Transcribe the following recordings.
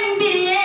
MBA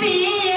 BA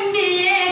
MBA